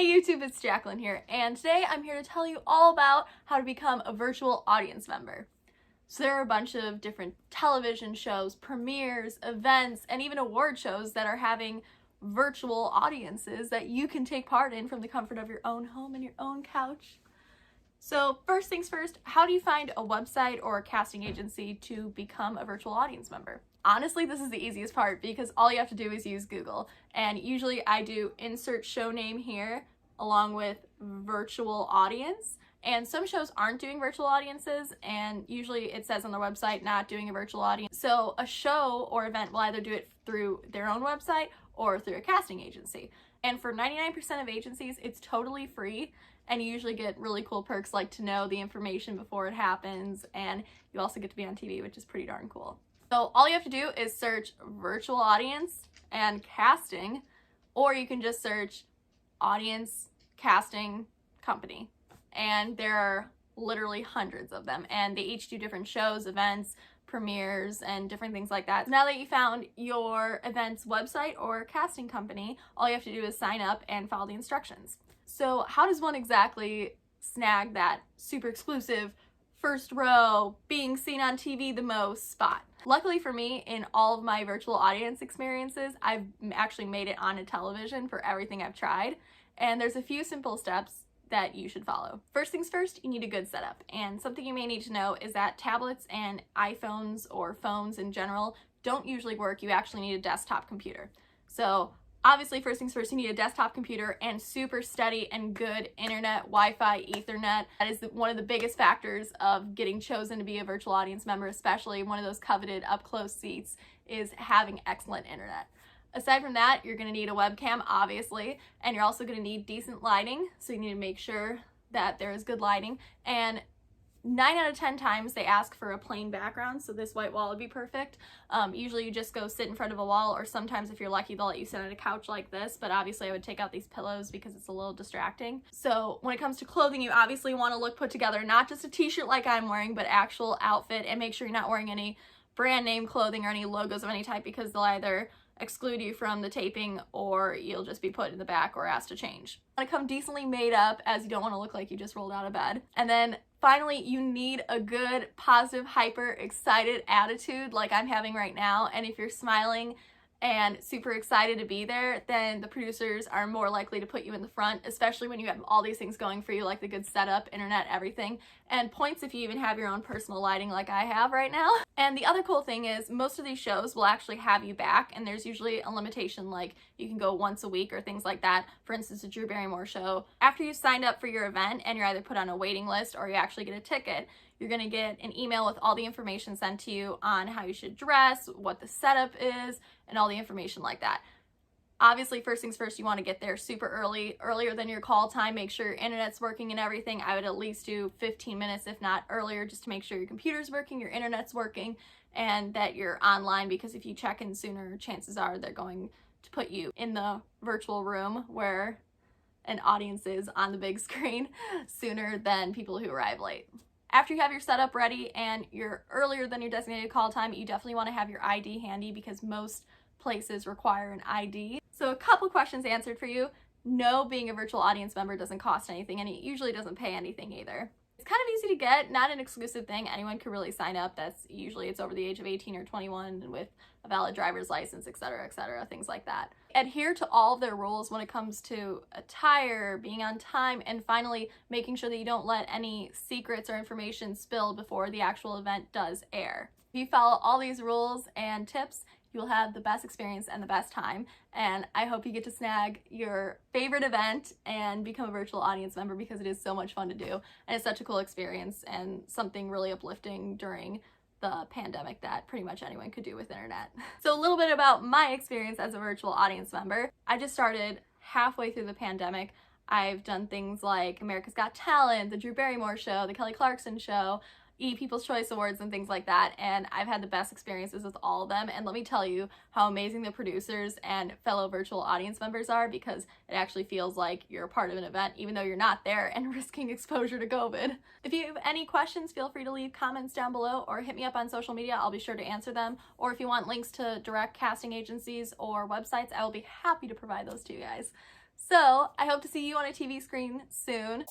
Hey YouTube, it's Jacklyn here, and today I'm here to tell you all about how to become a virtual audience member. So there are a bunch of different television shows, premieres, events, and even award shows that are having virtual audiences that you can take part in from the comfort of your own home and your own couch. So first things first, how do you find a website or a casting agency to become a virtual audience member? Honestly, this is the easiest part because all you have to do is use Google. And usually I do insert show name here along with virtual audience. And some shows aren't doing virtual audiences, and usually it says on their website not doing a virtual audience. So a show or event will either do it through their own website or through a casting agency. And for 99% of agencies, it's totally free. And you usually get really cool perks like to know the information before it happens, and you also get to be on TV, which is pretty darn cool. So all you have to do is search virtual audience and casting, or you can just search audience casting company. And there are literally hundreds of them, and they each do different shows, events, premieres, and different things like that. Now that you found your event's website or casting company, all you have to do is sign up and follow the instructions. So how does one exactly snag that super exclusive first row, being seen on TV the most spot? Luckily for me, in all of my virtual audience experiences, I've actually made it onto television for everything I've tried, and there's a few simple steps that you should follow. First things first, you need a good setup, and something you may need to know is that tablets and iPhones or phones in general don't usually work. You actually need a desktop computer. So obviously, first things first, you need a desktop computer and super steady and good internet, Wi-Fi, Ethernet. That is one of the biggest factors of getting chosen to be a virtual audience member, especially one of those coveted up-close seats, is having excellent internet. Aside from that, you're going to need a webcam, obviously, and you're also going to need decent lighting, so you need to make sure that there is good lighting. And 9 out of 10 times they ask for a plain background, so this white wall would be perfect. Usually you just go sit in front of a wall, or sometimes if you're lucky they'll let you sit on a couch like this, but obviously I would take out these pillows because it's a little distracting. So when it comes to clothing, you obviously want to look put together, not just a t-shirt like I'm wearing, but actual outfit, and make sure you're not wearing any brand name clothing or any logos of any type because they'll either exclude you from the taping or you'll just be put in the back or asked to change. You want to come decently made up, as you don't want to look like you just rolled out of bed. And then finally, you need a good, positive, hyper excited attitude like I'm having right now. And if you're smiling and super excited to be there, then the producers are more likely to put you in the front, especially when you have all these things going for you, like the good setup, internet, everything, and points if you even have your own personal lighting like I have right now. And the other cool thing is most of these shows will actually have you back, and there's usually a limitation, like you can go once a week or things like that. For instance, the Barrymore show, after you signed up for your event and you're either put on a waiting list or you actually get a ticket, you're going to get an email with all the information sent to you on how you should dress, what the setup is, and all the information like that. Obviously, first things first, you want to get there super early, earlier than your call time. Make sure your internet's working and everything. I would at least do 15 minutes, if not earlier, just to make sure your computer's working, your internet's working, and that you're online, because if you check in sooner, chances are they're going to put you in the virtual room where an audience is on the big screen sooner than people who arrive late. After you have your setup ready and you're earlier than your designated call time, you definitely want to have your ID handy because most places require an ID. So a couple questions answered for you. No, being a virtual audience member doesn't cost anything, and it usually doesn't pay anything either. It's kind of easy to get, not an exclusive thing. Anyone can really sign up. That's usually it's over the age of 18 or 21 and with a valid driver's license, etc., things like that. Adhere to all of their rules when it comes to attire, being on time, and finally making sure that you don't let any secrets or information spill before the actual event does air. If you follow all these rules and tips, you'll have the best experience and the best time, and I hope you get to snag your favorite event and become a virtual audience member because it is so much fun to do, and it's such a cool experience and something really uplifting during the pandemic that pretty much anyone could do with internet. So a little bit about my experience as a virtual audience member. I just started halfway through the pandemic. I've done things like America's Got Talent, the Barrymore show, the Clarkson show, People's Choice Awards, and things like that, and I've had the best experiences with all of them. And let me tell you how amazing the producers and fellow virtual audience members are, because it actually feels like you're a part of an event even though you're not there and risking exposure to COVID. If you have any questions, feel free to leave comments down below or hit me up on social media. I'll be sure to answer them. Or if you want links to direct casting agencies or websites, I will be happy to provide those to you guys. So I hope to see you on a TV screen soon.